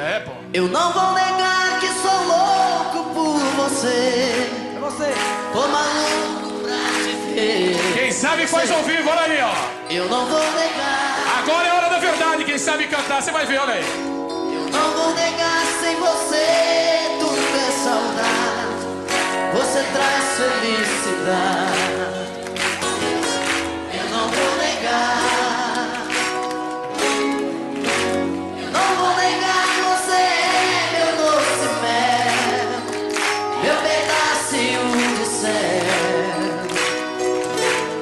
É, pô. Eu não vou negar que sou louco por você. É você. Tô maluco pra te ver. Quem sabe faz ao vivo, olha aí, ó. Eu não vou negar. Agora é a hora da verdade, quem sabe cantar, você vai ver, olha aí. Eu não vou negar, sem você tudo é saudade. Você traz felicidade. Eu não vou negar. Eu não vou negar que você é meu doce mel, meu pedacinho de céu.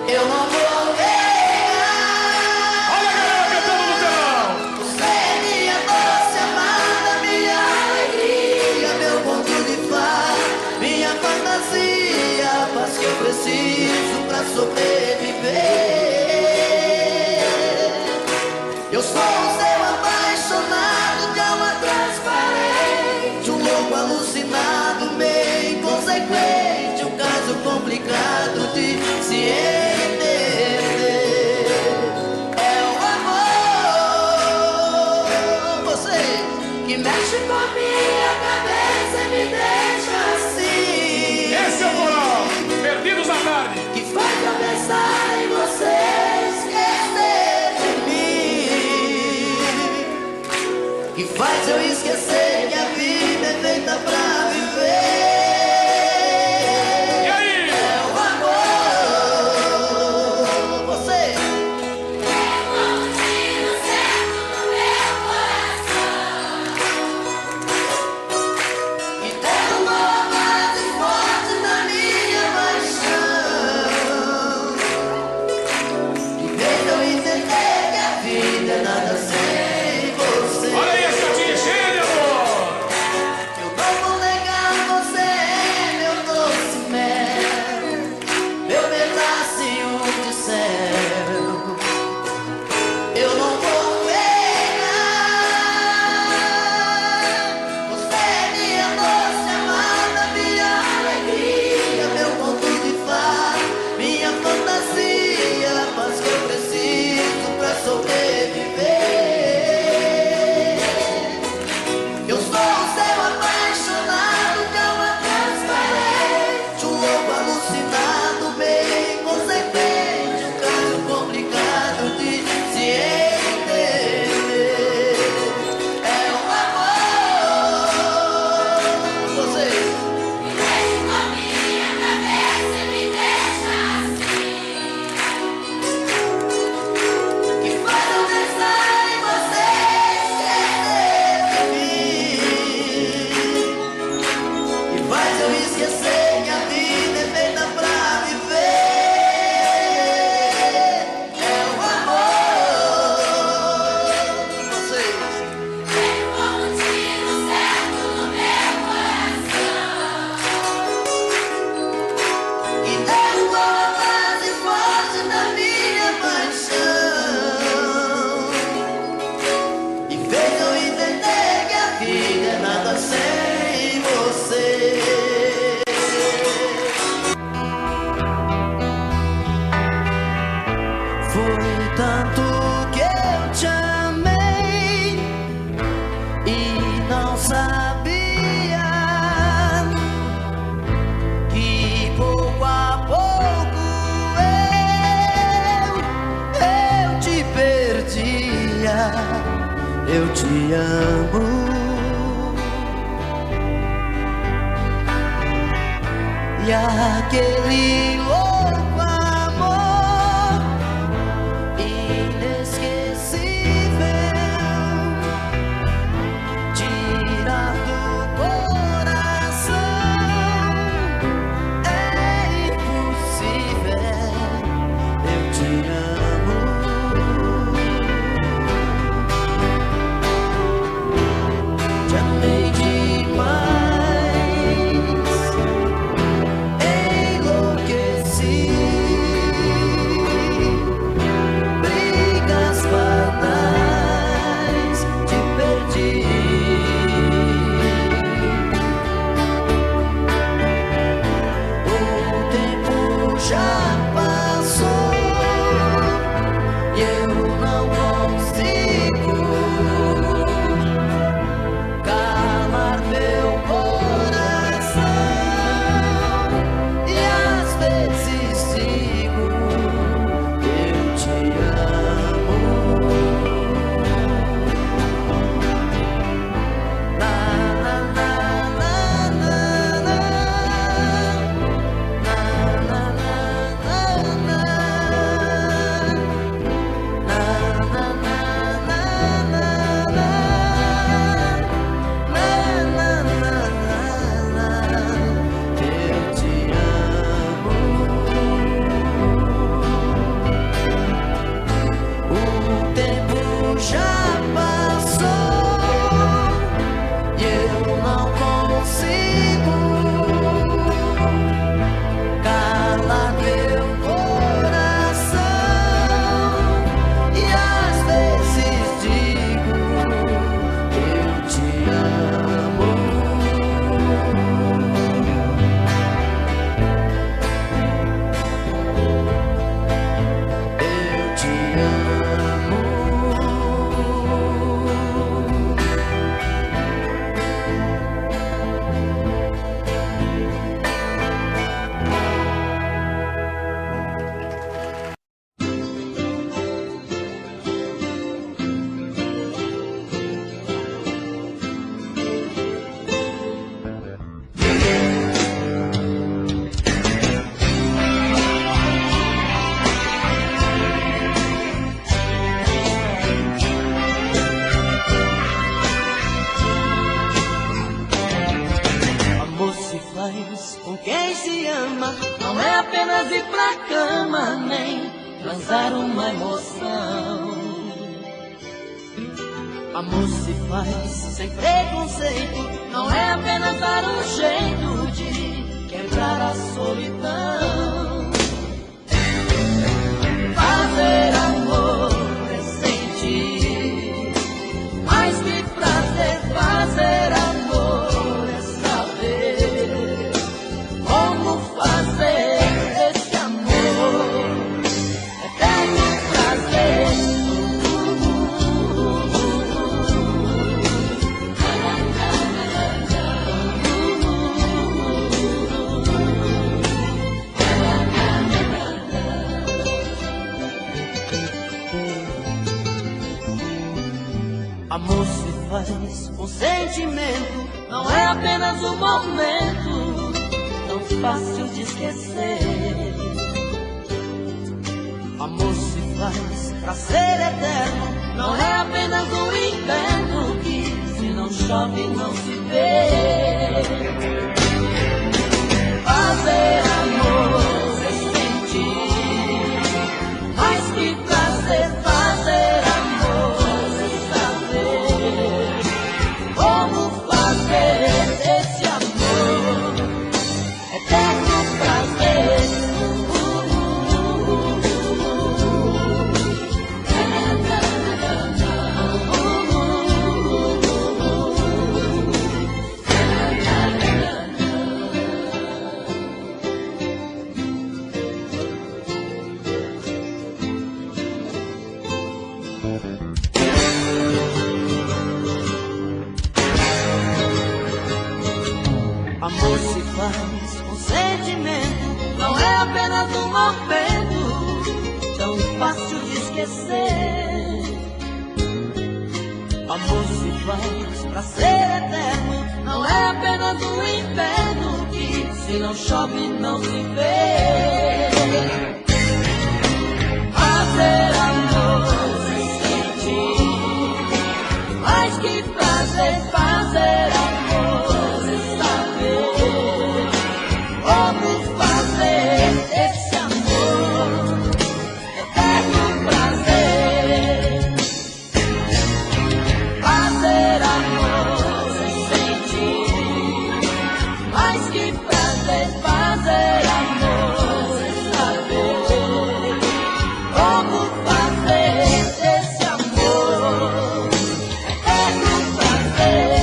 Eu não vou negar. Olha a galera cantando no telão. Você é minha doce amada, minha alegria, meu conto de fada, minha fantasia, a paz que eu preciso pra sobreviver. Eu sou o seu apaixonado de alma transparente, um louco alucinado, meio inconsequente, um caso complicado de se entender. É o amor, você que mexe com a minha cabeça e me deixa assim. Esse é o coral, Perdidos na Tarde. Que faz eu pensar em você, esquecer de mim. Que faz eu esquecer que a vida é feita pra viver. E aí? É o amor, você que derrubou mais e forte na minha paixão. Que fez eu entender que a vida é nada sem você. Olha aí, essa tia cheia de amor. Eu não vou negar, você é meu doce mel, meu pedacinho de céu. Eu não vou negar. Você é minha doce amada, minha alegria, meu conto de fada, minha fantasia, a paz que eu preciso pra sobreviver. Eu sou o seu apaixonado de alma transparente, um louco alucinado, meio inconsequente, um caso complicado de se entender. É o amor, você que mexe com a minha cabeça e me deixa assim. Que faz eu pensar em você, esquecer de mim. Que faz eu esquecer que a vida é feita pra viver. É o amor, você tem como tiro certo no meu coração. Que derrubou a base forte da minha paixão. E fez eu entender que a vida é nada sem você. Foi tanto que eu te amei e não sabia que pouco a pouco eu te perdia. Eu te amo. E aquele louco amor inesquecível tirar do coração é impossível. Eu te amo. Te amei demais, enlouqueci. faz com quem se ama não é apenas ir pra cama, nem transar uma emoção. Amor se faz sem preconceito, não é apenas dar um jeito de quebrar a solidão. Fazer amor é sentir, mais que prazer. Fazer amor é saber como fazer esse amor eterno prazer. Amor se faz com sentimento, não é apenas um momento tão fácil de esquecer. Amor se faz pra ser eterno, não é apenas um inverno que se não chove não se vê. Fazer amor é sentir, mais que prazer. Fazer amor é saber como fazer esse amor eterno prazer. Amor se faz com sentimento, não é apenas um momento tão fácil de esquecer. Amor se faz pra ser eterno, não é apenas um inverno que se não chove não se vê. Fazer amor é sentir, mais que prazer. Fazer amor é saber como fazer esse amor eterno prazer. Fazer amor é sentir, mais que prazer. Fazer amor é saber como fazer esse amor eterno prazer.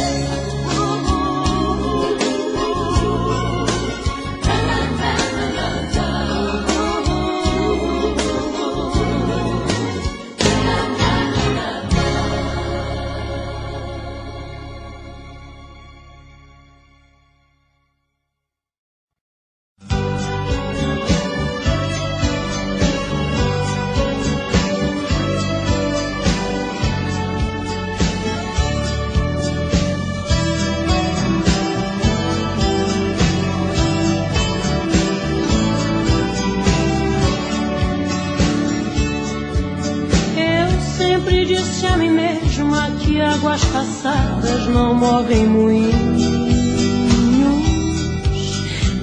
Sempre disse a mim mesma que águas passadas não movem moinhos,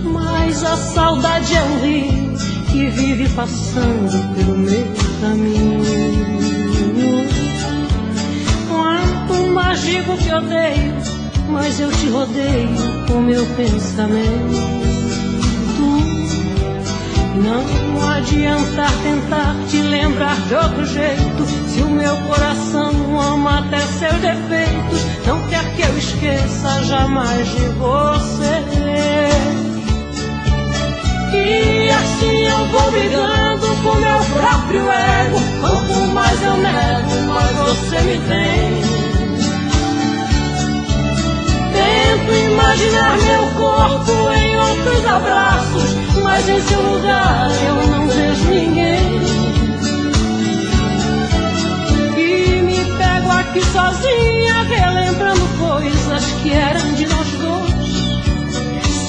mas a saudade é um rio que vive passando pelo meu caminho. Quanto mais digo que odeio, mas eu te rodeio com meu pensamento. Não adianta tentar te lembrar de outro jeito, se o meu coração ama até seus defeitos. Não quer que eu esqueça jamais de você. E assim eu vou brigando com meu próprio ego. Quanto mais eu nego, mais você me tem. Tento imaginar meu corpo em outros abraços, mas em seu lugar eu não vejo ninguém. E me pego aqui sozinha, relembrando coisas que eram de nós dois.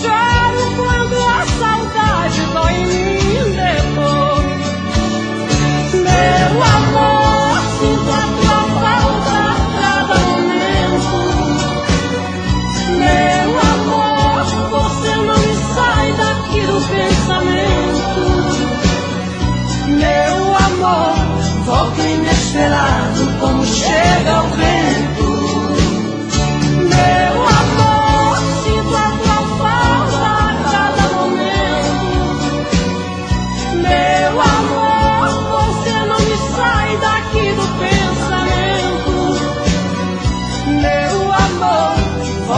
Choro quando a saudade dói em mim depois. Meu amor, sinto a tua falta a cada momento. Meu amor, você não me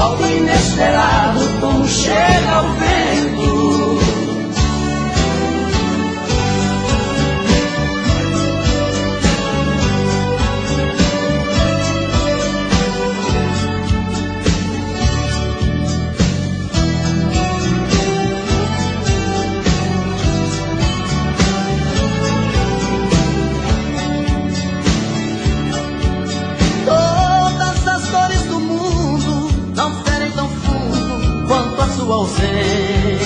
algo inesperado como chega o vento. Sua ausência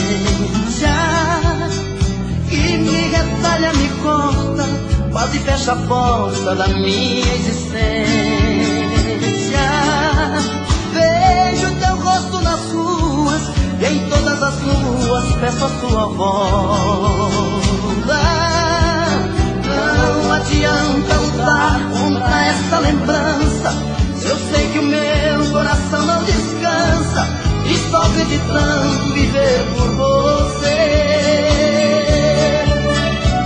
que me retalha, me corta, quase fecha a porta da minha existência. Vejo teu rosto nas ruas e em todas as luas peço a sua volta. Não adianta lutar contra essa lembrança, se eu sei que o meu coração não descansa. Estou acreditando viver por você.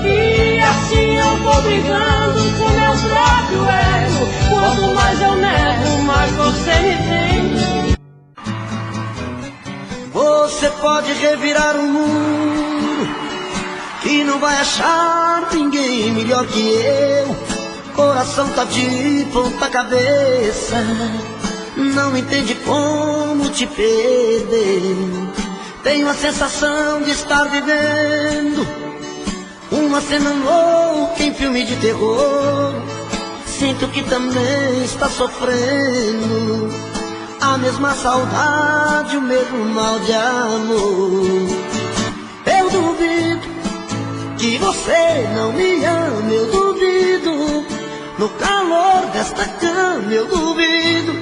E assim eu vou brigando com meu próprio ego. Quanto mais eu nego, mais você me tem. Você pode revirar o mundo, que não vai achar ninguém melhor que eu. Coração tá de ponta cabeça, não entende como te perder. Tenho a sensação de estar vivendo uma cena louca em filme de terror. Sinto que também está sofrendo a mesma saudade, o mesmo mal de amor. Eu duvido que você não me ama, eu duvido. No calor desta cama eu duvido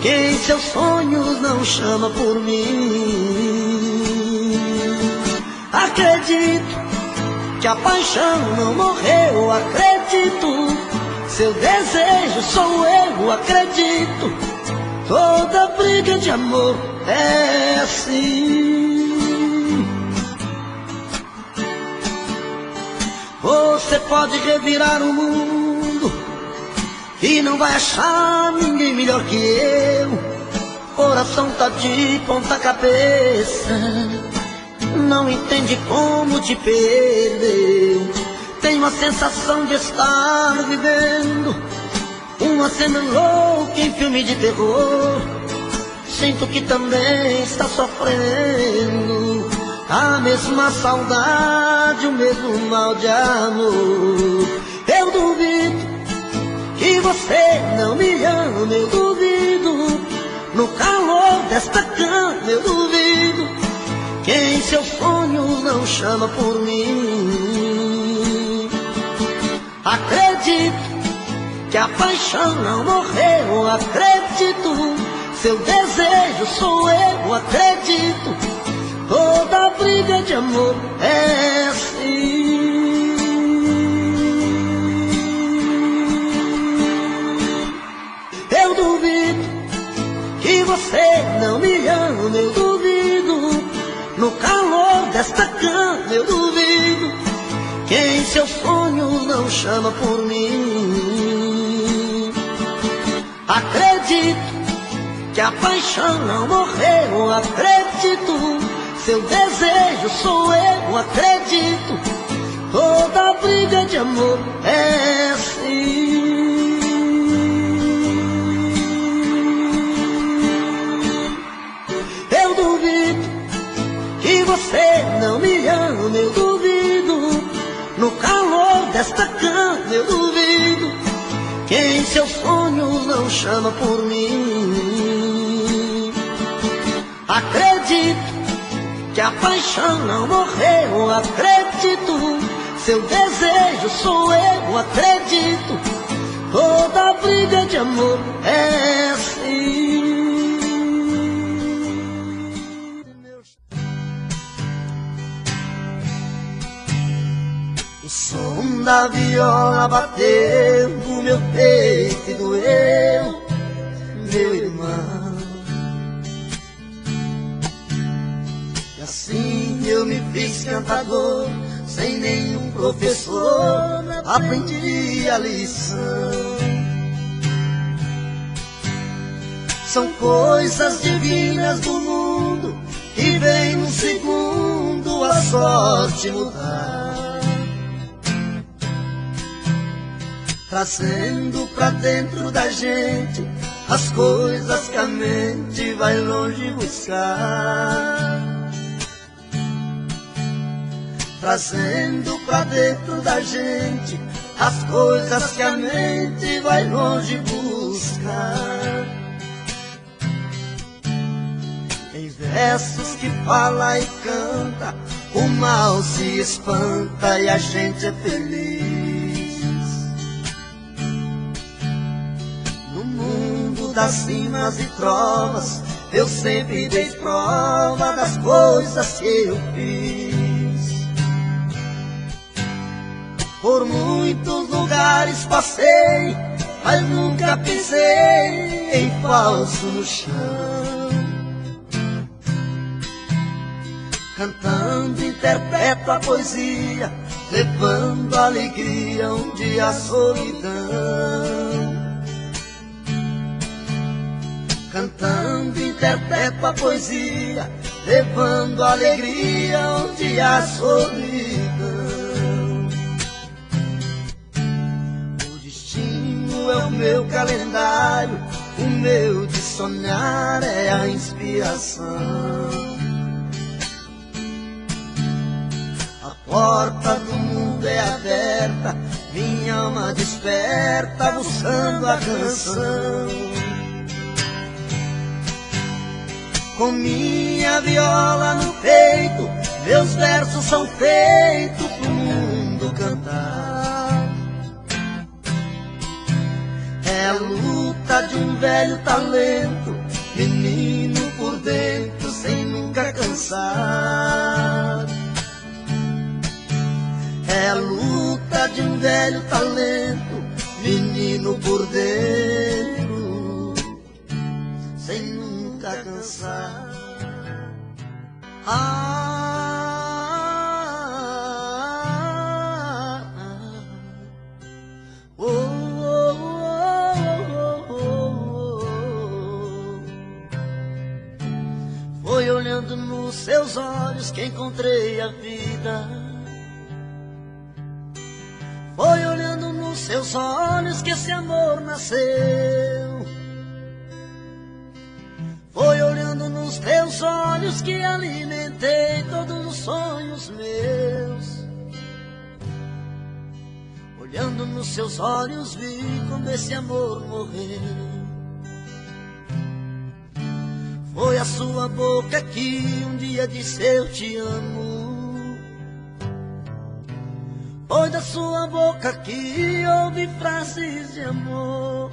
que em seus sonhos não chama por mim. Acredito que a paixão não morreu, acredito. Seu desejo sou eu, acredito. Toda briga de amor é assim. Você pode revirar o mundo e não vai achar ninguém melhor que eu. Coração tá de ponta cabeça, não entende como te perdeu. Tenho a sensação de estar vivendo uma cena louca em filme de terror. Sinto que também está sofrendo a mesma saudade, o mesmo mal de amor. Eu duvido que você não me ama, eu duvido. No calor desta cama eu duvido que em seus sonhos não chama por mim. Acredito que a paixão não morreu, acredito. Seu desejo sou eu, acredito. Toda briga de amor é assim. Eu duvido que você não me ama, eu duvido. No calor desta cama eu duvido que em seus sonhos não chama por mim. Acredito que a paixão não morreu, acredito. Seu desejo sou eu, acredito. Toda briga de amor é assim. Eu duvido que você não me ama, eu duvido. No calor desta cama eu duvido que em seus sonhos não chama por mim. Acredito que a paixão não morreu, acredito. Seu desejo sou eu, acredito. Toda briga de amor é assim. O som da viola bateu no meu peito e doeu, meu irmão. E assim eu me fiz cantador, sem nenhum professor, aprendi a lição. São coisas divinas do mundo que vem num segundo a sorte mudar, trazendo pra dentro da gente as coisas que a mente vai longe buscar, trazendo pra dentro da gente as coisas que a mente vai longe buscar. Em versos que fala e canta, o mal se espanta e a gente é feliz. No mundo das cimas e trovas, eu sempre dei prova das coisas que eu fiz. Por muitos lugares passei, mas nunca pisei em falso no chão. Cantando interpreto a poesia, levando alegria onde há solidão. Cantando interpreto a poesia, levando alegria onde há solidão. O destino é o meu calendário, o meu de sonhar é a inspiração. A porta do mundo é aberta, minha alma desperta buscando a canção. Com minha viola no peito, meus versos são feitos pro mundo cantar. É a luta de um velho talento, menino por dentro sem nunca cansar. É a luta de um velho talento, menino por dentro, sem nunca cansar. Foi olhando nos seus olhos que encontrei a vida. Foi olhando nos seus olhos que esse amor nasceu. Foi olhando nos teus olhos que alimentei todos os sonhos meus. Olhando nos seus olhos vi como esse amor morreu. Foi a sua boca que um dia disse eu te amo. Foi da sua boca que ouvi frases de amor.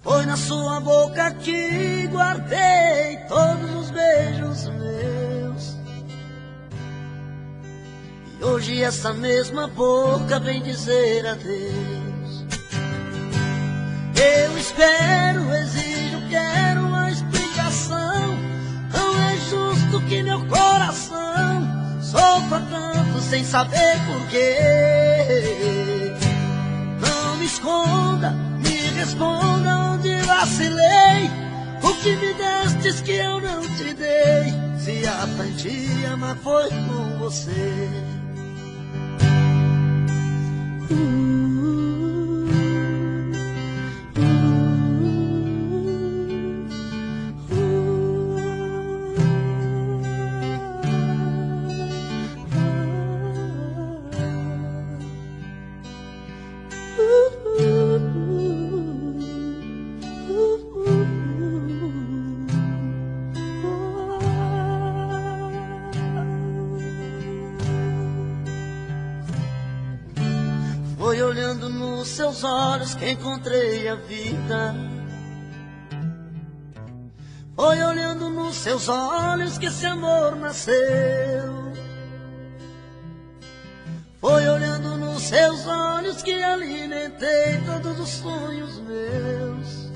Foi na sua boca que guardei todos os beijos meus. E hoje essa mesma boca vem dizer adeus. Eu espero, exijo, quero uma explicação. Não é justo que meu coração sofra tanto sem saber porquê. Não me esconda, me responda onde vacilei. O que me destes que eu não te dei. Se aprendi a amar foi com você. Foi olhando nos seus olhos que encontrei a vida. Foi olhando nos seus olhos que esse amor nasceu. Foi olhando nos seus olhos que alimentei todos os sonhos meus.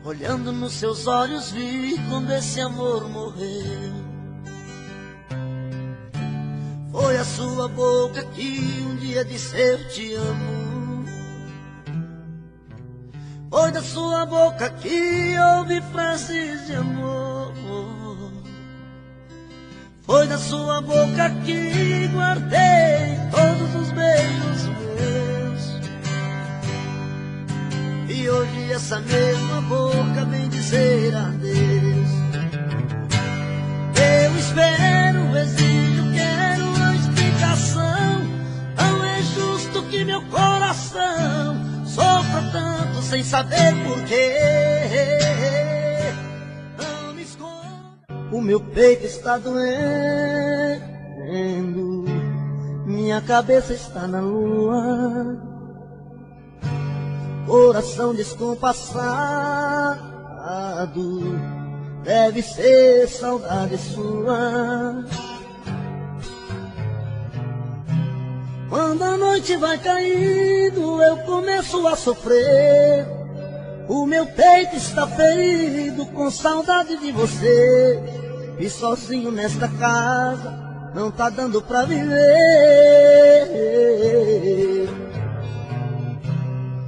Olhando nos seus olhos vi quando esse amor morreu. Foi a sua boca que um dia disse eu te amo. Foi da sua boca que ouvi frases de amor. Foi da sua boca que guardei todos os beijos meus. E hoje essa mesma boca vem dizer adeus. Eu espero, exijo, quero uma explicação. Não é justo que meu coração sofra tanto sem saber porquê. Não me esconda. O meu peito está doendo, minha cabeça está na lua, coração descompassado, deve ser saudade sua. Quando a noite vai caindo, eu começo a sofrer. O meu peito está ferido com saudade de você. E sozinho nesta casa não tá dando pra viver.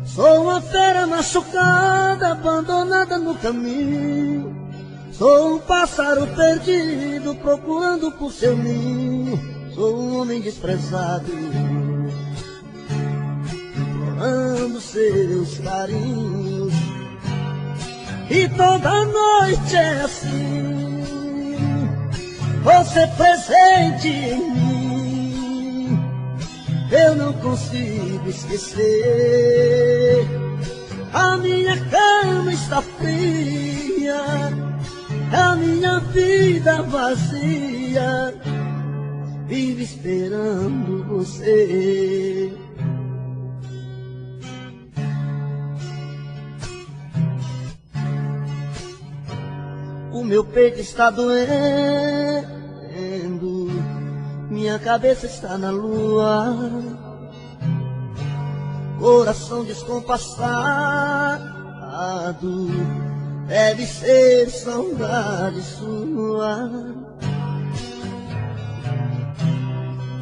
Sou uma fera machucada, abandonada no caminho. Sou um pássaro perdido, procurando por seu ninho. Sou um homem desprezado, implorando seus carinhos. E toda noite é assim, você presente em mim. Eu não consigo esquecer. A minha cama está fria, a minha vida vazia, vive esperando você. O meu peito está doendo, minha cabeça está na lua, coração descompassado, deve ser saudade sua.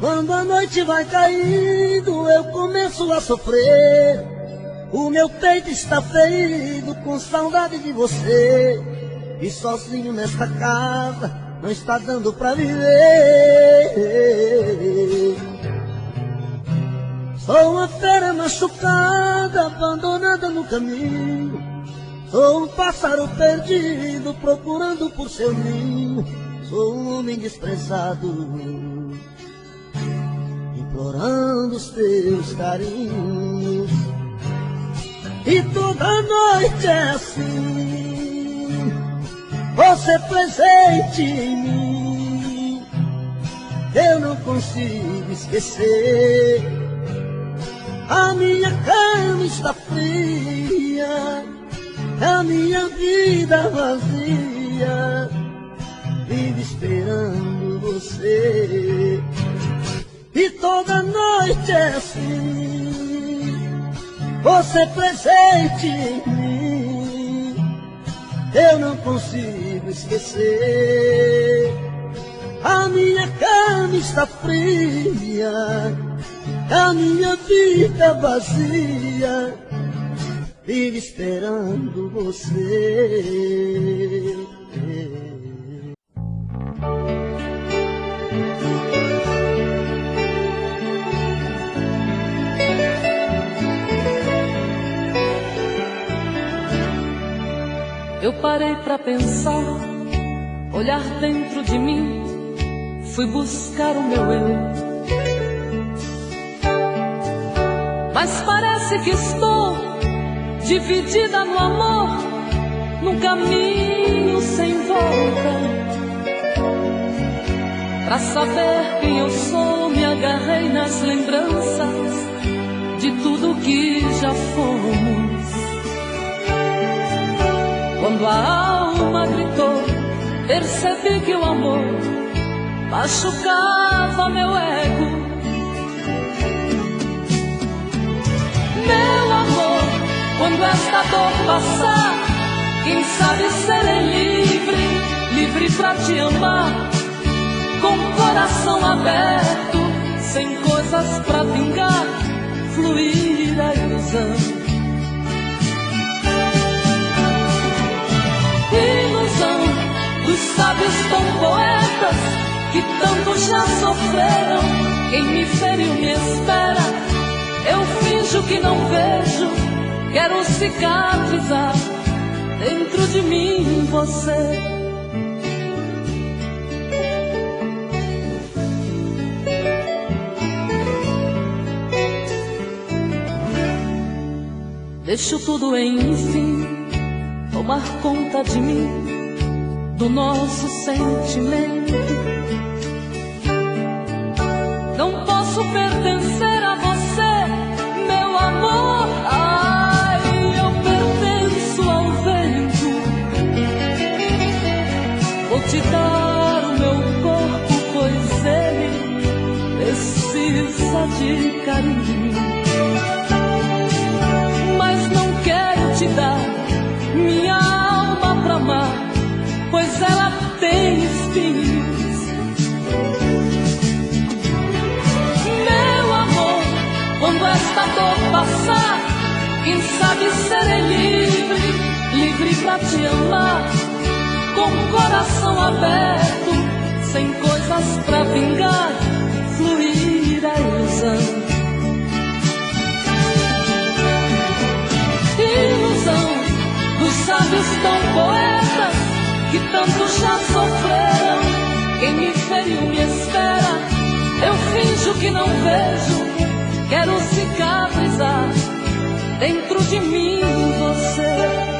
Quando a noite vai caindo, eu começo a sofrer. O meu peito está ferido com saudade de você. E sozinho nesta casa não está dando pra viver. Sou uma fera machucada, abandonada no caminho. Sou um pássaro perdido, procurando por seu ninho. Sou um homem desprezado, implorando os teus carinhos. E toda noite é assim, você presente em mim. Eu não consigo esquecer. A minha cama está fria, a minha vida vazia, vive esperando você. E toda noite é assim, você presente em mim. Eu não consigo esquecer. A minha cama está fria, a minha vida vazia, vive esperando você. Eu parei pra pensar, olhar dentro de mim, fui buscar o meu eu. Mas parece que estou dividida no amor, num caminho sem volta. Pra saber quem eu sou, me agarrei nas lembranças de tudo que já fomos. Quando a alma gritou, percebi que o amor machucava meu ego. Meu amor, quando esta dor passar, quem sabe serei livre, livre pra te amar, com o coração aberto, sem coisas pra vingar, fluir a ilusão. que tanto já sofreram. Quem me feriu me espera, eu finjo que não vejo. Quero cicatrizar dentro de mim você. Deixo tudo enfim tomar conta de mim, do nosso sentimento. Não posso pertencer a você, meu amor. Ai, eu pertenço ao vento. Vou te dar o meu corpo, pois ele precisa de carinho. Mas não quero te dar minha alma pra amar, pois ela tem espinhos. Meu amor, quando esta dor passar, quem sabe serei livre, livre pra te amar, com o coração aberto, sem coisas pra vingar, fluir a ilusão. Ilusão dos sábios tão poetas que tanto já sofreram. Quem me feriu me espera, eu finjo que não vejo. Quero cicatrizar dentro de mim você.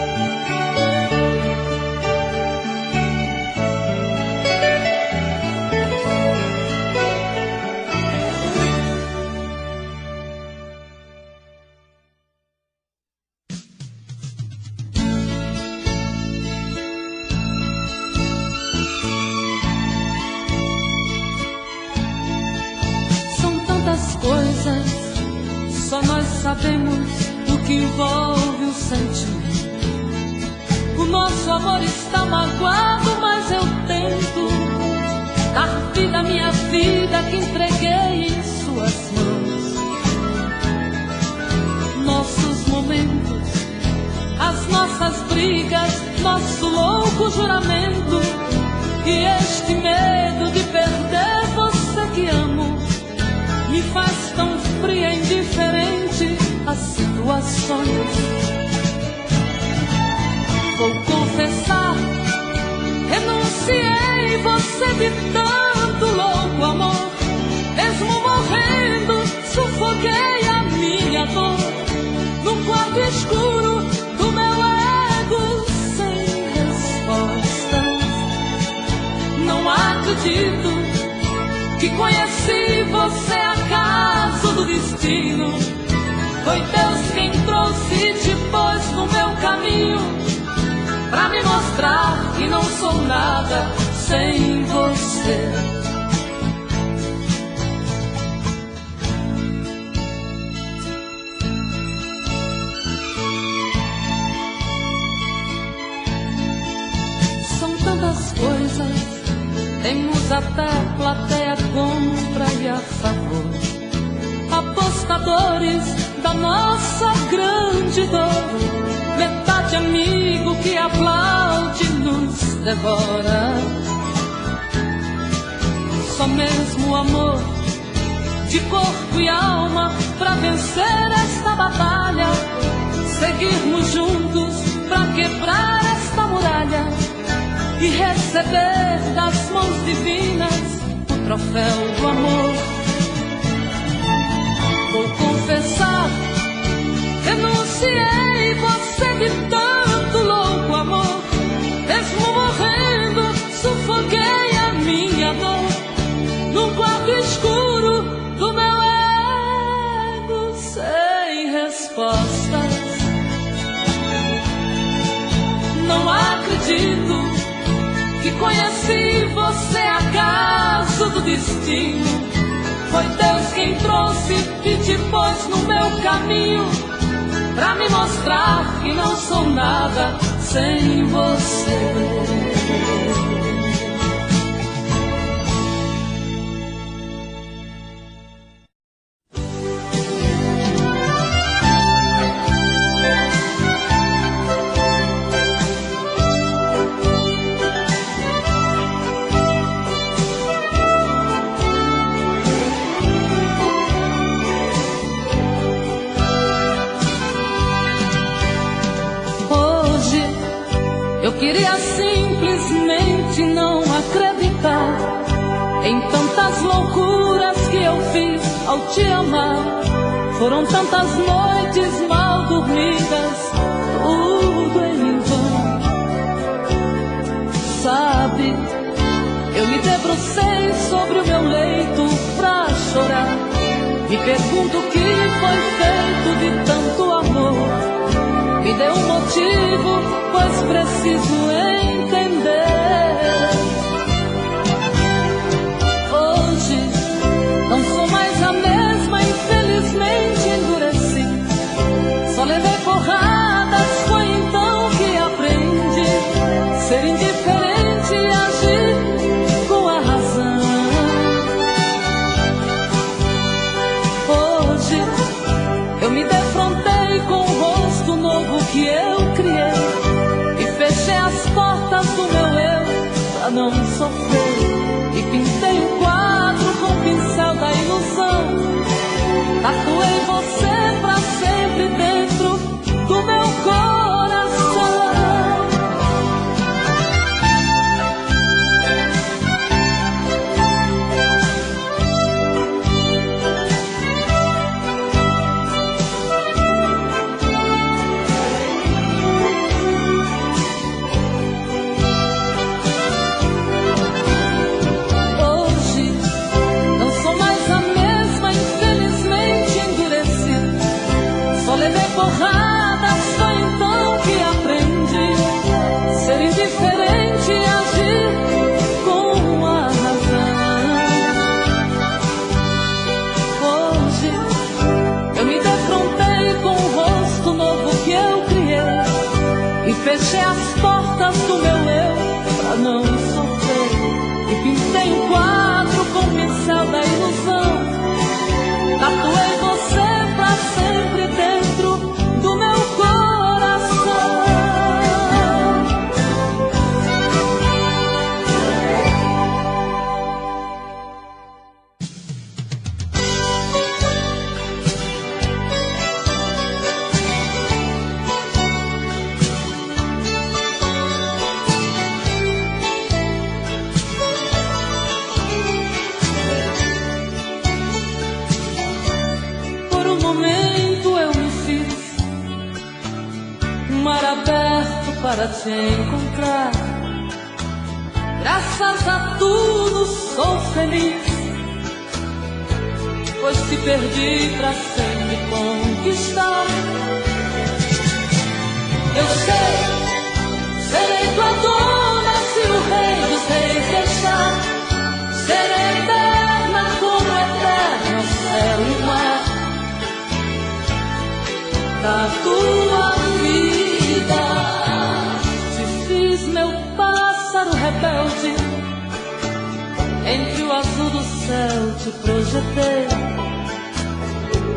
Só nós sabemos o que envolve o sentimento. O nosso amor está magoado, mas eu tento dar vida à minha vida que entreguei em suas mãos. Nossos momentos, as nossas brigas, nosso louco juramento e este medo de perder você que amo me faz tão fria e indiferente às situações. Vou confessar, renunciei você de tanto louco amor. Mesmo morrendo, sufoquei a minha dor num quarto escuro do meu ego sem respostas. Não acredito que conheci você acaso do destino. Foi Deus quem trouxe e te pôs no meu caminho, pra me mostrar que não sou nada sem você. São tantas coisas, temos até plateia contra e a favor, apostadores da nossa grande dor, metade amigo que aplaude e nos devora. Só mesmo o amor de corpo e alma pra vencer esta batalha, seguirmos juntos pra quebrar esta muralha e receber das mãos divinas o troféu do amor. Vou confessar, renunciei você de tanto louco amor. Mesmo morrendo, sufoquei a minha dor num quarto escuro do meu ego sem respostas. Não acredito que conheci você acaso do destino. Foi Deus quem trouxe e te pôs no meu caminho, pra me mostrar que não sou nada sem você. Eu queria simplesmente não acreditar em tantas loucuras que eu fiz ao te amar. Foram tantas noites mal dormidas, tudo em vão. Sabe, eu me debrucei sobre o meu leito pra chorar. Me pergunto o que foi feito de tanto amor. Me dê um motivo, pois preciso entender. Hoje não sou mais a mesma, infelizmente endureci. Só levei porradas, foi então que aprendi ser indiferente e agir com a razão. Hoje eu me defrontei com o rosto novo que eu criei e fechei as portas do meu eu pra não sofrer. E pintei um quadro com o pincel da ilusão. Tatuei você pra sempre dentro do meu coração. Porradas, foi então que aprendi ser indiferente e agir com a razão. Hoje eu me defrontei com o rosto novo que eu criei e fechei as portas do meu eu pra não sofrer. E pintei um quadro com o pincel da ilusão. Tatuei você pra sempre dentro do meu coração. Por um momento eu me fiz um mar aberto para te encontrar. Graças a tudo sou feliz, pois te perdi pra sempre conquistar. Eu sei, serei tua dona se o rei dos reis deixar. Serei eterna como eterno céu e mar da tua vida. Te fiz meu pássaro rebelde, entre o azul do céu te projetei.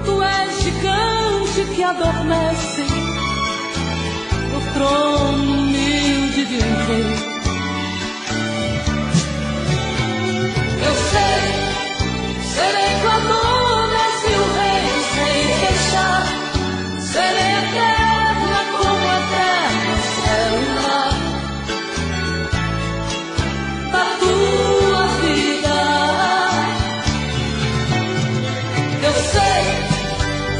Tu és gigante que adormece no trono humilde de um rei. Eu sei, serei tua dona se o rei dos reis deixar. Serei eterna como eterno céu e mar da tua vida. Eu sei,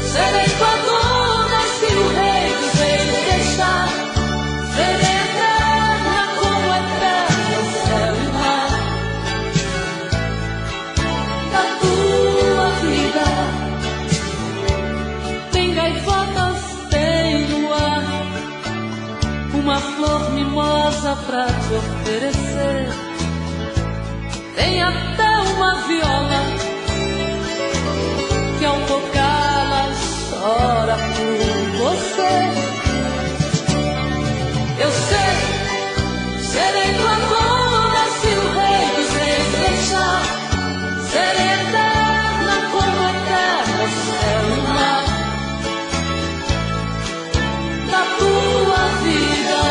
serei tua dona se o rei dos reis deixar. Serei eterna como eterno céu e mar da tua vida. Tem gaivotas, tem no ar uma flor mimosa pra te oferecer. Tem até uma viola que ao tocá-la chora por você. Eu sei, serei tua dona se o rei dos reis deixar. Serei eterna como eterno céu e mar da tua vida.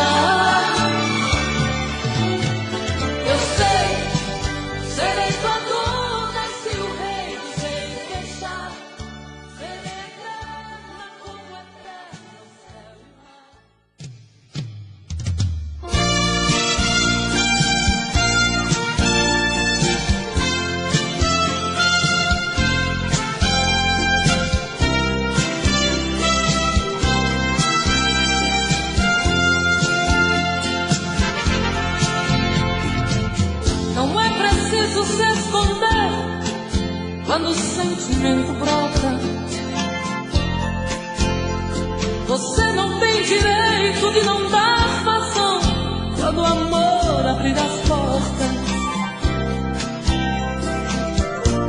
Eu sei, serei tua dona se o se esconder quando o sentimento brota. Você não tem direito de não dar vazão quando o amor abrir as portas.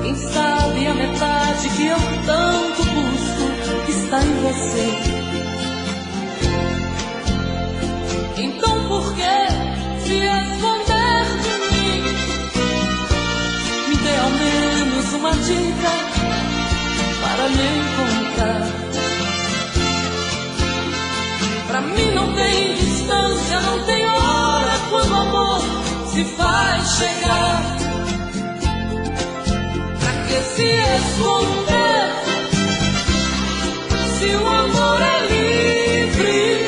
Quem sabe a metade que eu tanto busco está em você. Então por que se esconder de mim? Me dê ao menos uma dica para me encontrar. Pra mim não tem distância, não tem hora quando o amor se faz chegar. Pra que se esconder se o amor é livre?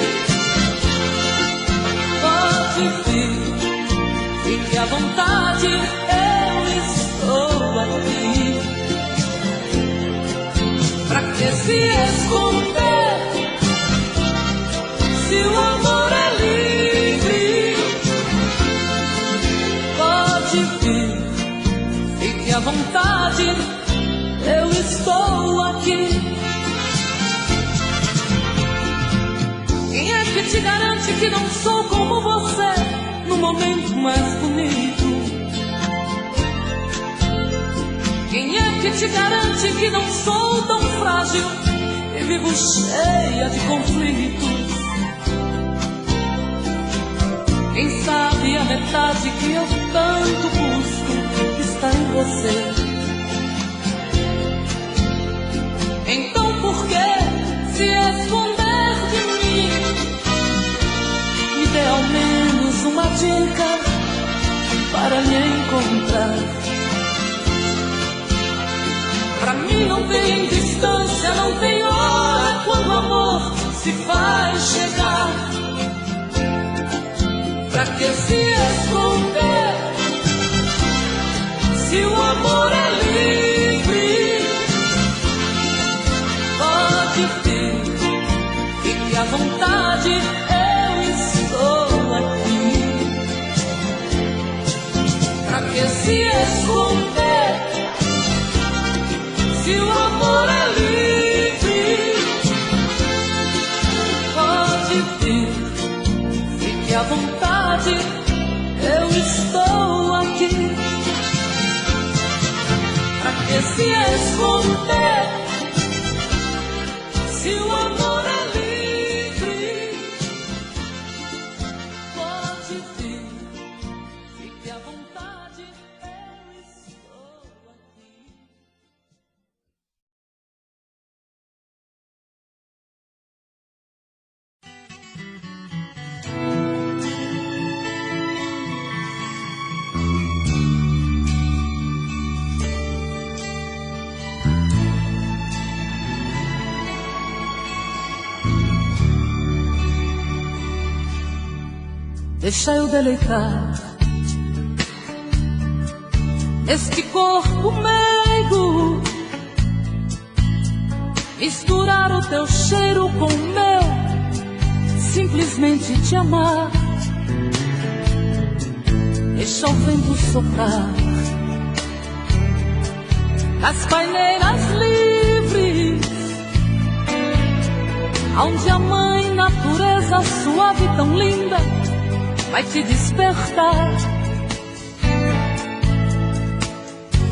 Pode vir, fique à vontade, eu estou aqui. Pra que se esconder se o amor é livre? Pode vir, fique à vontade, eu estou aqui. Quem é que te garante que não sou como você no momento mais bonito? Quem é que te garante que não sou tão frágil e vivo cheia de conflitos? Quem sabe a metade que eu tanto busco está em você. Então por que se esconder de mim? Me dê ao menos uma dica para me encontrar. Pra mim não tem distância, não tem hora quando o amor se faz chegar. Pra que se esconder se o amor é livre? Pode vir, fique à vontade, eu estou aqui. Pra que se esconder se o amor é livre? Pode vir, fique à vontade, eu estou aqui. Pra que se esconder se o amor é livre? Pode vir, fique à vontade, eu estou aqui. Deixa eu deleitar este corpo meigo, misturar o teu cheiro com o meu, simplesmente te amar. Deixa o vento soprar as paineiras livres, onde a mãe natureza suave e tão linda vai te despertar.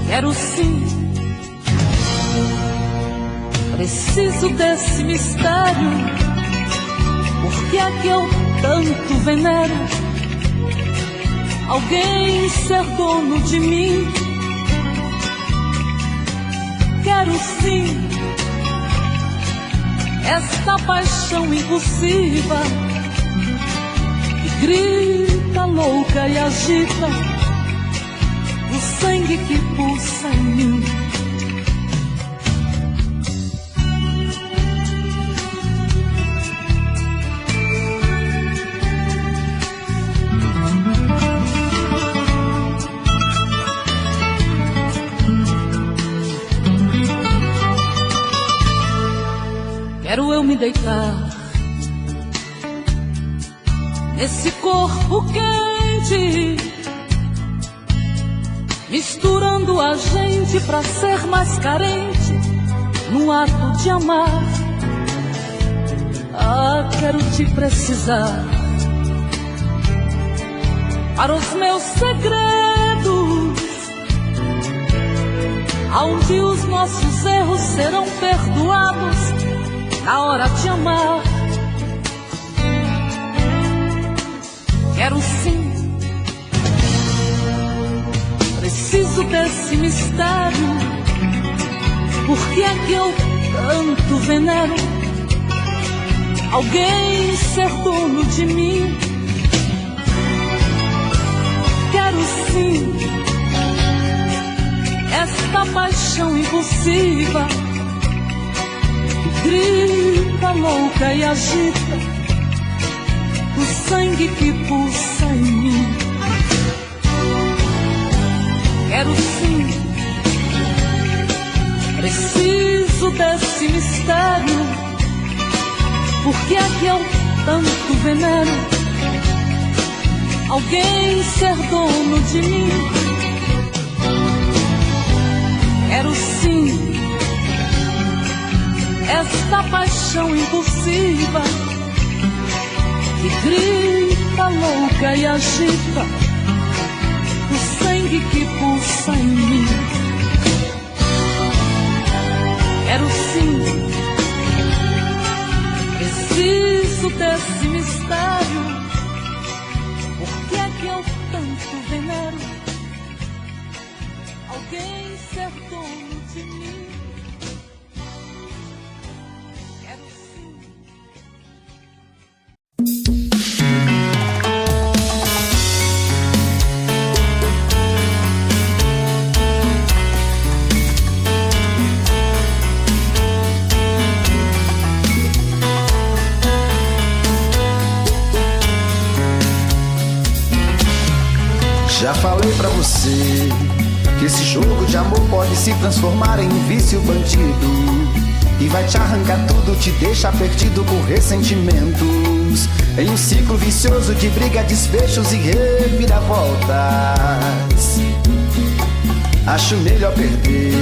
Quero sim, preciso desse mistério. Por que é que eu tanto venero alguém ser dono de mim? Quero sim esta paixão impulsiva que grita louca e agita o sangue que pulsa em mim. Quero eu me deitar nesse corpo quente misturando a gente pra ser mais carente no ato de amar. Ah, quero te precisar para os meus segredos, aonde os nossos erros serão perdoados na hora de amar. Quero sim, preciso desse mistério, porque é que eu tanto venero alguém ser dono de mim. Quero sim esta paixão impulsiva que grita louca e agita o sangue que pulsa em mim. Quero sim, preciso desse mistério, porque é que eu tanto venero alguém ser dono de mim. Quero sim esta paixão impulsiva que grita louca e agita o sangue que pulsa em mim. Quero sim, preciso desse mistério, porque é que eu tanto venero alguém ser dono de mim. Quero sim. Já falei pra você que esse jogo de amor pode se transformar em um vício bandido, e vai te arrancar tudo, te deixar perdido por ressentimentos, em um ciclo vicioso de briga, desfechos e reviravoltas. Acho melhor perder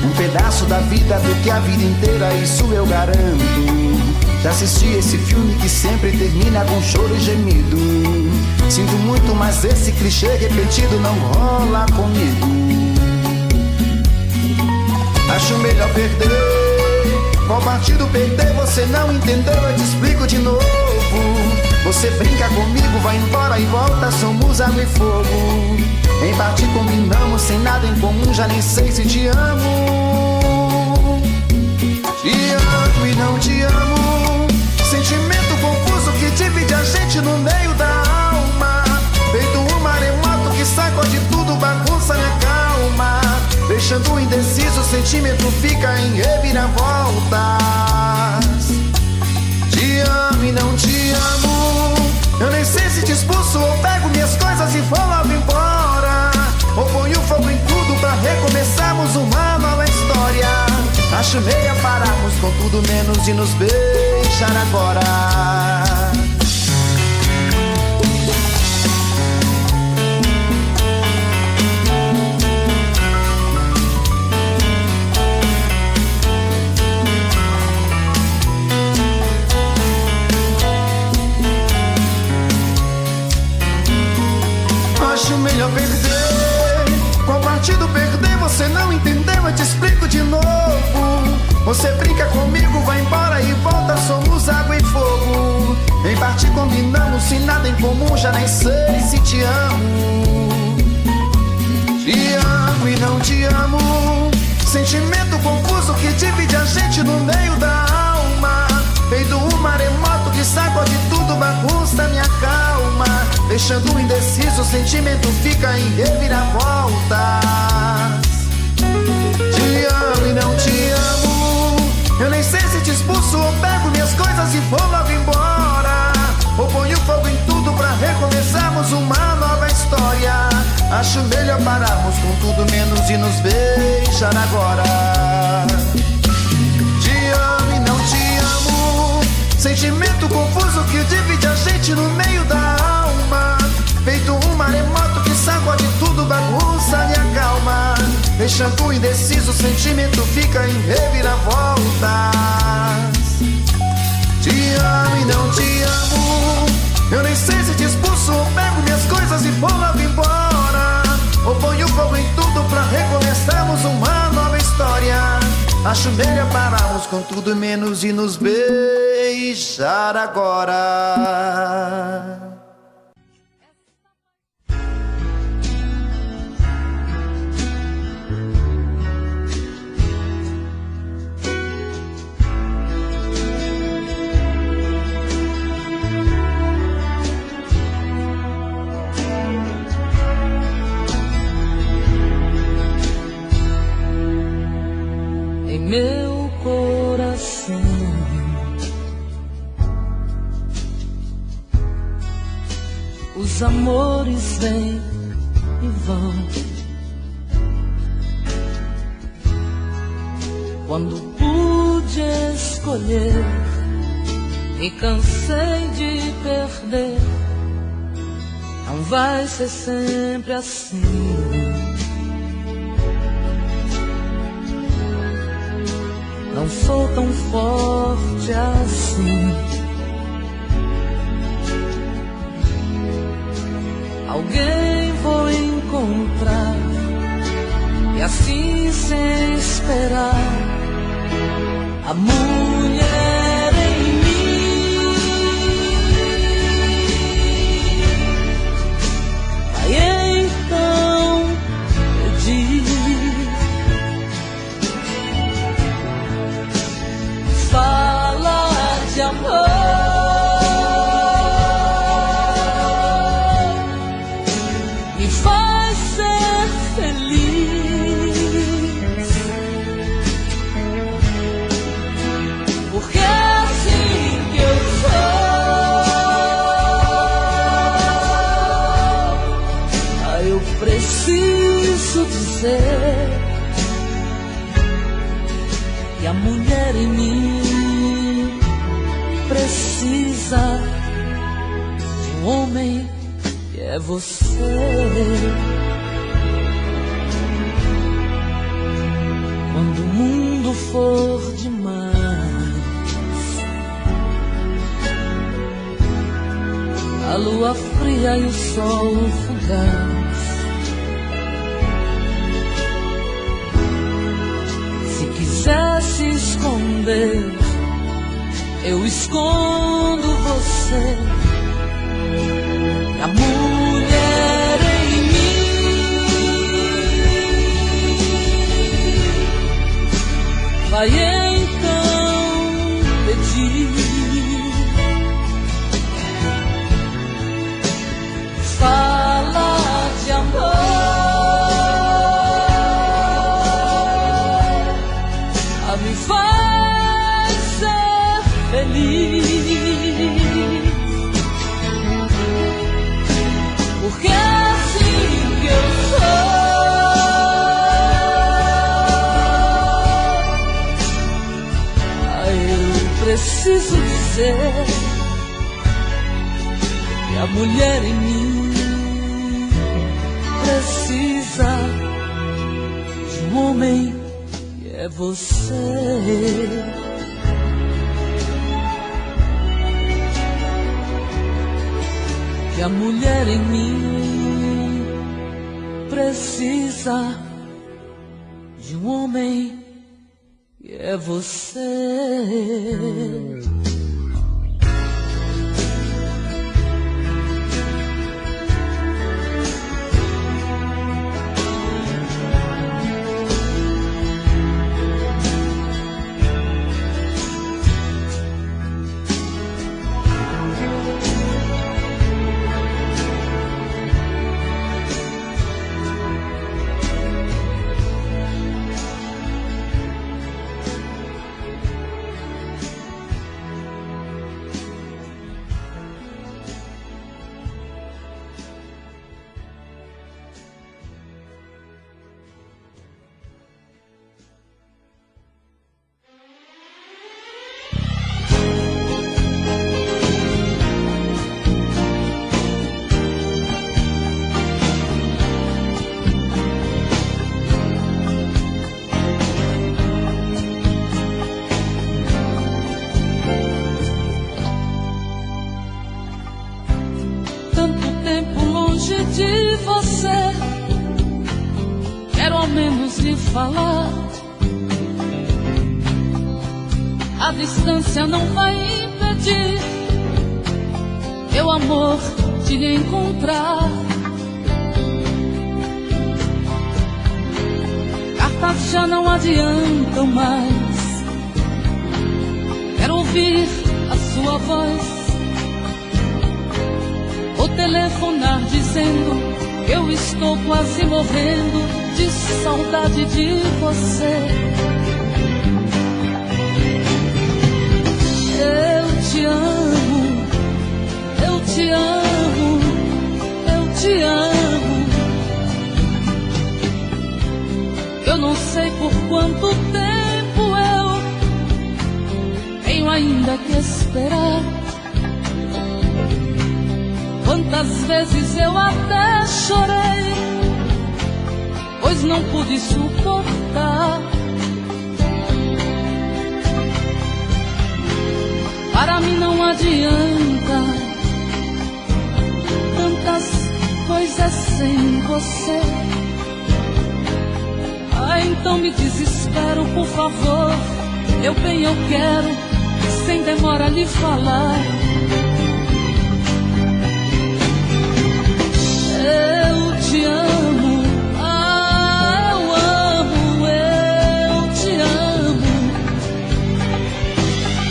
um pedaço da vida do que a vida inteira, isso eu garanto. Já assisti esse filme que sempre termina com choro e gemido. Sinto muito, mas esse clichê repetido não rola comigo. Acho melhor perder. Qual partido perder? Você não entendeu, eu te explico de novo. Você brinca comigo, vai embora e volta, somos água e fogo. Em parte combinamos, sem nada em comum, já nem sei se te amo. Te amo e não te amo. Sentimento confuso que divide a gente no meio da alma. Feito um maremoto que sacode tudo, bagunça minha calma. Deixando indeciso, o sentimento fica em reviravoltas. Te amo e não te amo. Eu nem sei se te expulso ou pego minhas coisas e vou logo embora, ou ponho fogo em tudo pra recomeçarmos uma nova história. Acho meia pararmos com tudo menos de nos beijar agora. Acho melhor perder. Qual partido perder? Você não entendeu, eu te explico de novo. Você brinca comigo, vai embora e volta, somos água e fogo. Em parte combinamos, sem nada em comum, já nem sei se te amo. Te amo e não te amo. Sentimento confuso que divide a gente no meio da alma. Feito um maremoto que sacode tudo, bagunça minha calma. Deixando indeciso, o sentimento fica em reviravoltas. Te amo e não te amo. Eu nem sei se te expulso ou pego minhas coisas e vou logo embora, ou ponho fogo em tudo pra recomeçarmos uma nova história. Acho melhor pararmos com tudo menos de nos beijar agora. Te amo e não te amo. Sentimento confuso que divide a gente no meio da alma. Feito um maremoto que sacode tudo, bagunça minha Deixando indeciso, o sentimento fica em reviravoltas. Te amo e não te amo. Eu nem sei se te expulso ou pego minhas coisas e vou logo embora, ou ponho fogo em tudo pra recomeçarmos uma nova história. Acho melhor pararmos com tudo menos de nos beijar agora. Meu coração, os amores vêm e vão. Quando pude escolher, me cansei de perder. Não vai ser sempre assim. Não sou tão forte assim. Alguém vou encontrar, e assim sem esperar, a mulher em mim vai então pedir. Fala de amor, me faz ser feliz, porque é assim que eu sou. Eu preciso dizer que a mulher em mim precisa de um homem que é você. Quando o mundo for demais, a lua fria e o sol fugaz, se quiser se esconder, eu escondo você. A mulher em mim vai então pedir. Fala de amor, me faz ser feliz, porque é assim que eu sou. Eu preciso dizer que a mulher em mim precisa de um homem que é você. Que a mulher em mim precisa de um homem que é você. longe de você, quero ao menos lhe falar. A distância não vai impedir meu amor de lhe encontrar. Cartas já não adiantam mais, quero ouvir a sua voz. Vou telefonar dizendo que eu estou quase morrendo de saudade de você. Eu te amo, eu te amo, eu te amo. Eu não sei por quanto tempo eu tenho ainda que esperar. Quantas vezes eu até chorei, pois não pude suportar. Para mim não adianta tantas coisas sem você. Ah, então me desespero, por favor. Eu bem eu quero, sem demora lhe falar. Eu te amo, ah, eu te amo.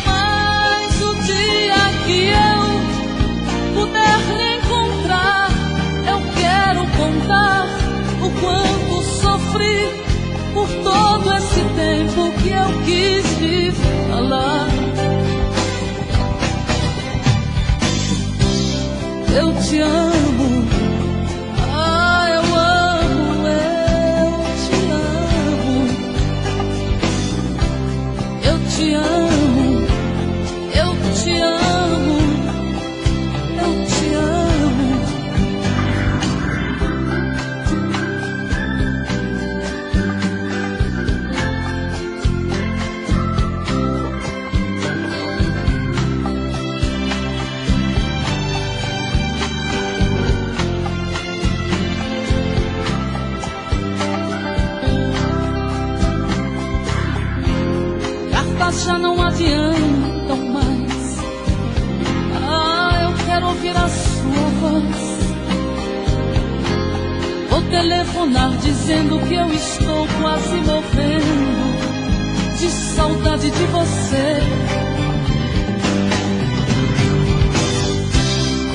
Mas o dia que eu puder lhe encontrar, eu quero contar o quanto sofri por todo esse tempo que eu quis lhe falar. Eu te amo, ah, eu te amo. Eu te amo, eu te amo, eu te amo. Já não adiantam mais. Ah, eu quero ouvir a sua voz. Vou telefonar dizendo que eu estou quase morrendo de saudade de você.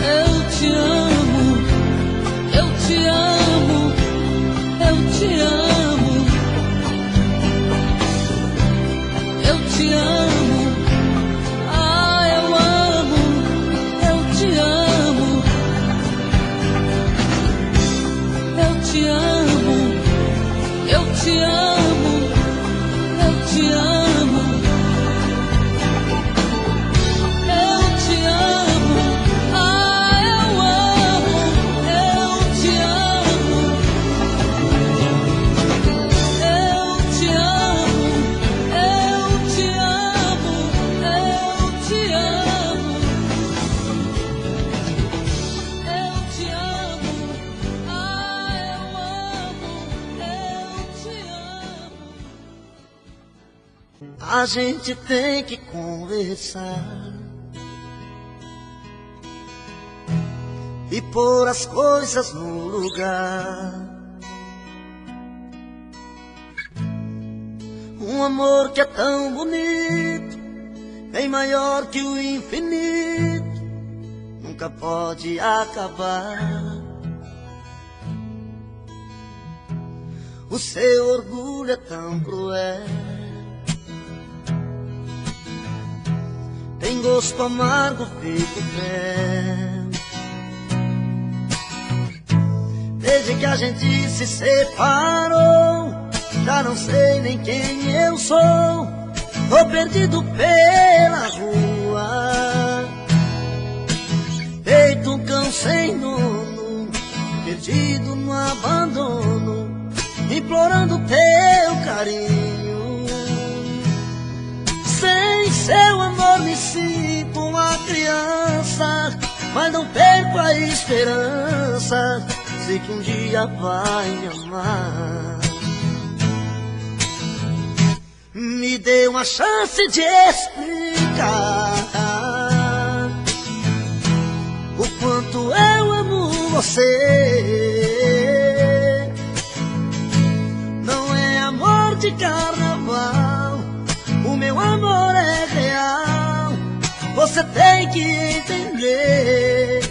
Eu te amo, eu te amo, eu te amo. Eu te amo, ah, eu te amo. Eu te amo, eu te amo, eu te amo. Eu te amo, ah, eu te amo. Eu te amo. A gente tem que conversar e pôr as coisas no lugar. Um amor que é tão bonito, bem maior que o infinito, nunca pode acabar. O seu orgulho é tão cruel, tem gosto amargo feito fel. Desde que a gente se separou, já não sei nem quem eu sou. Tô perdido pela rua, feito um cão sem dono, perdido no abandono, implorando teu carinho. Sem seu amor me sinto uma criança mas não perco a esperança. Sei que um dia vai me amar. Me dê uma chance de explicar o quanto eu amo você. Não é amor de carnaval, o meu amor é real. Você tem que entender.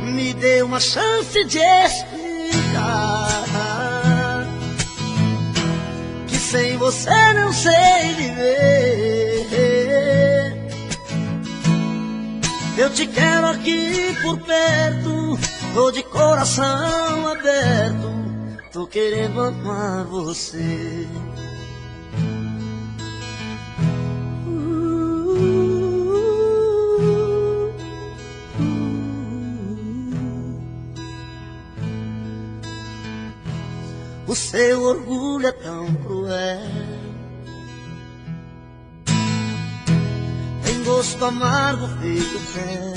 Me dê uma chance de explicar que sem você não sei viver. Eu te quero aqui por perto, tô de coração aberto, tô querendo amar você. O seu orgulho é tão cruel, tem gosto amargo feito fel.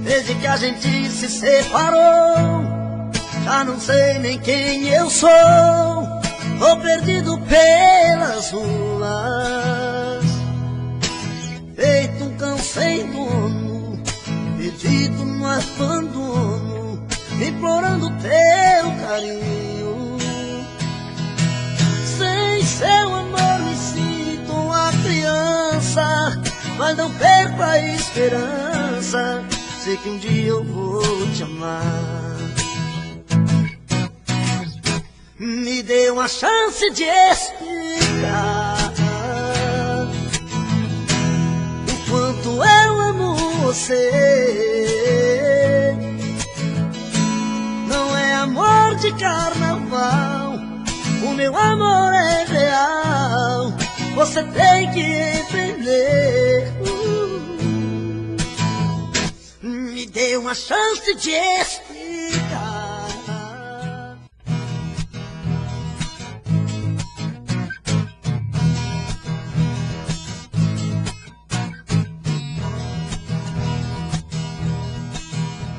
Desde que a gente se separou, já não sei nem quem eu sou. Tô perdido pelas ruas, feito um cão sem dono, perdido no abandono, implorando teu carinho. Sem seu amor me sinto uma criança, mas não perco a esperança. Sei que um dia eu vou te amar. Me dê uma chance de explicar o quanto eu amo você. Não é amor de carnaval, o meu amor é real. Você tem que entender. Me dê uma chance de explicar.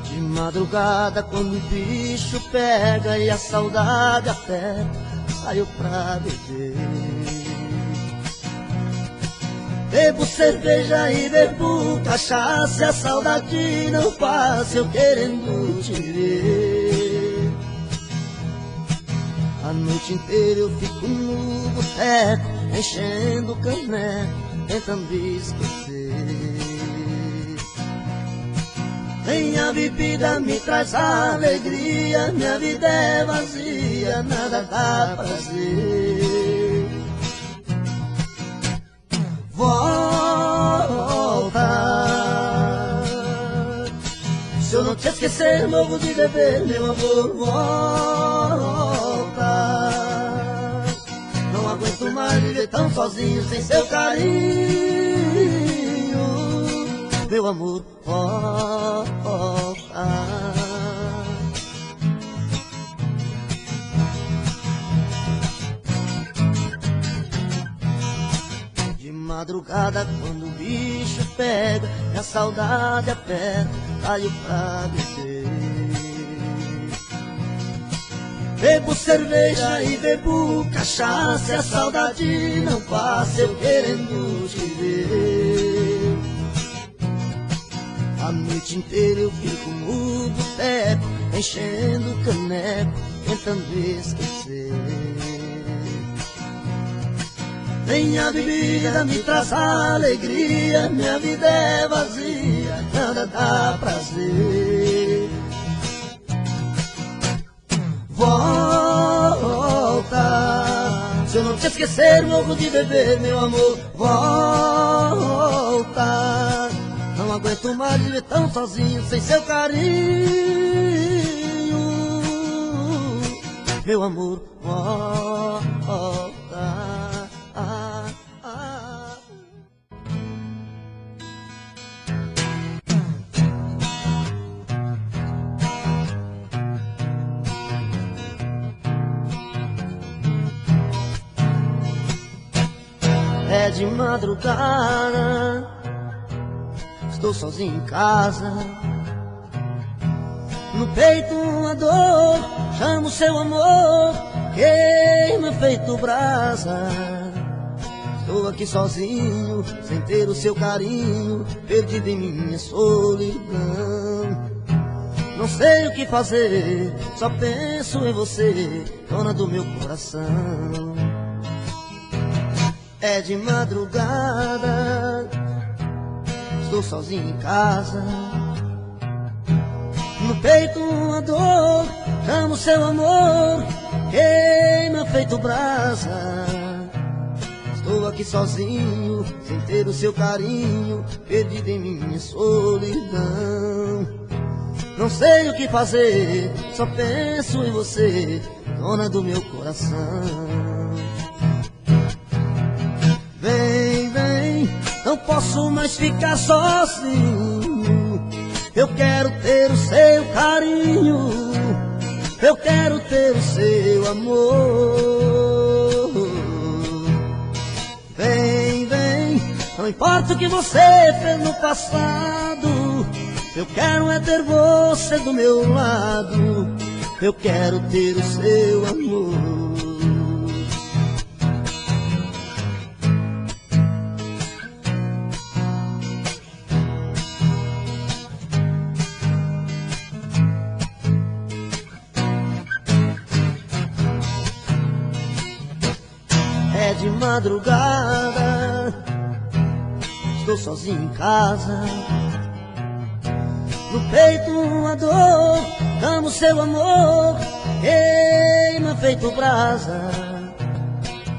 De madrugada, quando o bicho pega e a saudade aperta, saio pra beber. Bebo cerveja e bebo cachaça, e a saudade não passa, eu querendo te ver. A noite inteira eu fico no boteco, enchendo o caneco, tentando esquecer. Nem a bebida me traz alegria, minha vida é vazia, nada dá prazer. Volta, se eu não te esquecer, morro de beber, meu amor. Volta, não aguento mais viver tão sozinho sem seu carinho, meu amor. Volta. De madrugada, quando o bicho pega e a saudade aperta, saio pra beber. Bebo cerveja e bebo cachaça, e a saudade não passa, eu querendo te ver. A noite inteira eu fico no boteco, enchendo o caneco, tentando esquecer. Nem a bebida me traz alegria, minha vida é vazia, nada dá prazer. Volta, se eu não te esquecer, morro de beber, meu amor. Volta, não aguento mais viver tão sozinho sem seu carinho, meu amor. Volta. É de madrugada, estou sozinho em casa. No peito uma dor, chamo seu amor, queima feito brasa. Estou aqui sozinho, sem ter o seu carinho, perdido em minha solidão. Não sei o que fazer, só penso em você, dona do meu coração. É de madrugada, estou sozinho em casa. No peito uma dor, chamo seu amor, queima feito brasa. Estou aqui sozinho, sem ter o seu carinho, perdido em minha solidão. Não sei o que fazer, só penso em você, dona do meu coração. Vem, vem, não posso mais ficar sozinho. Eu quero ter o seu carinho, eu quero ter o seu amor. Vem, vem, não importa o que você fez no passado, eu quero é ter você do meu lado, eu quero ter o seu amor. É de madrugada, estou sozinho em casa. No peito uma dor, amo seu amor, queima feito brasa.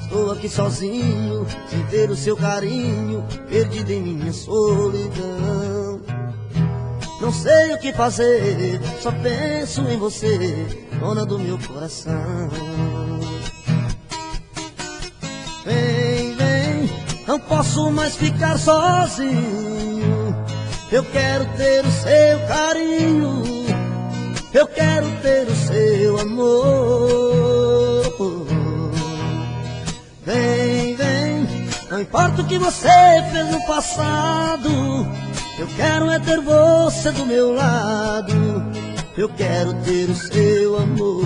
Estou aqui sozinho, sem ter o seu carinho, perdido em minha solidão. Não sei o que fazer, só penso em você, dona do meu coração. Vem, vem, não posso mais ficar sozinho. Eu quero ter o seu carinho, eu quero ter o seu amor. Vem, vem, não importa o que você fez no passado, eu quero é ter você do meu lado, eu quero ter o seu amor.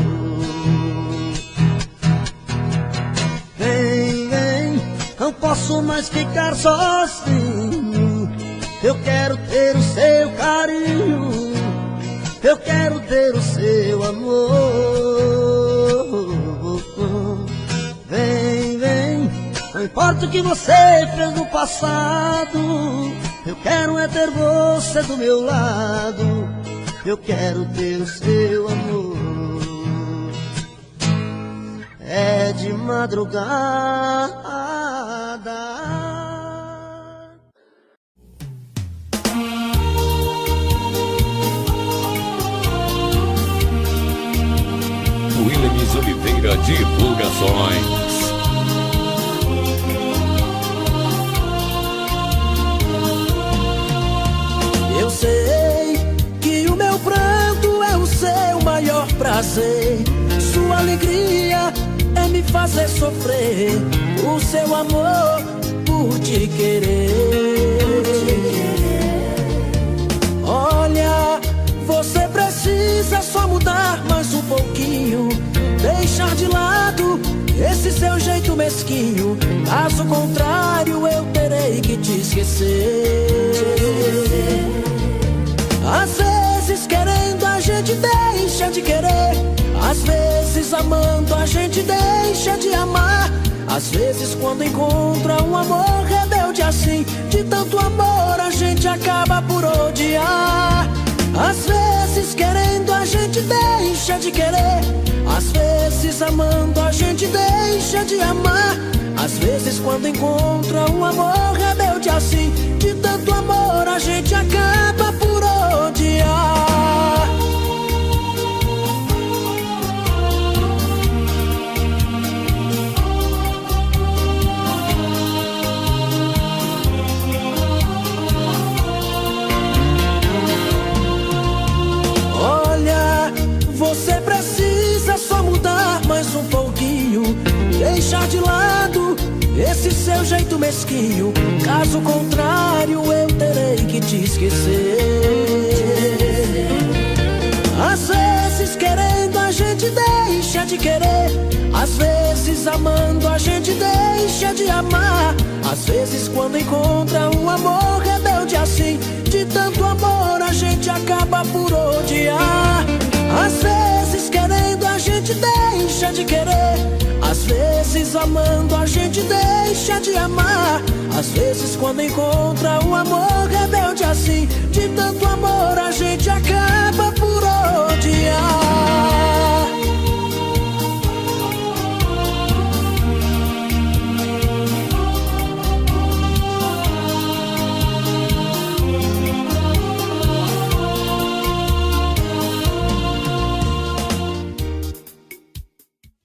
Vem, vem, não posso mais ficar sozinho. Eu quero ter o seu carinho, eu quero ter o seu amor. Vem, vem, não importa o que você fez no passado, eu quero é ter você do meu lado, eu quero ter o seu amor. É de madrugada. Williams Oliveira Divulgações. Eu sei que o meu pranto é o seu maior prazer. Sua alegria é me fazer sofrer. O seu amor por te querer. Olha, você precisa só mudar mais um pouquinho, deixar de lado esse seu jeito mesquinho. Caso contrário eu terei que te esquecer. Às vezes querendo a gente deixa de querer, às vezes amando a gente deixa de amar. Às vezes quando encontra um amor rebelde assim, de tanto amor a gente acaba por odiar. Às vezes querendo a gente deixa de querer, às vezes amando a gente deixa de amar. Às vezes quando encontra um amor rebelde assim, de tanto amor a gente acaba por odiar. Olha, você precisa só mudar mais um pouquinho, deixar de lado esse seu jeito mesquinho. Caso contrário, eu terei que te esquecer. Às vezes querendo a gente deixa de querer, às vezes amando a gente deixa de amar. Às vezes quando encontra um amor rebelde assim, de tanto amor a gente acaba por odiar. Às vezes querendo a gente deixa de querer, às vezes amando a gente deixa de amar. Às vezes quando encontra um amor rebelde assim, de tanto amor a gente acaba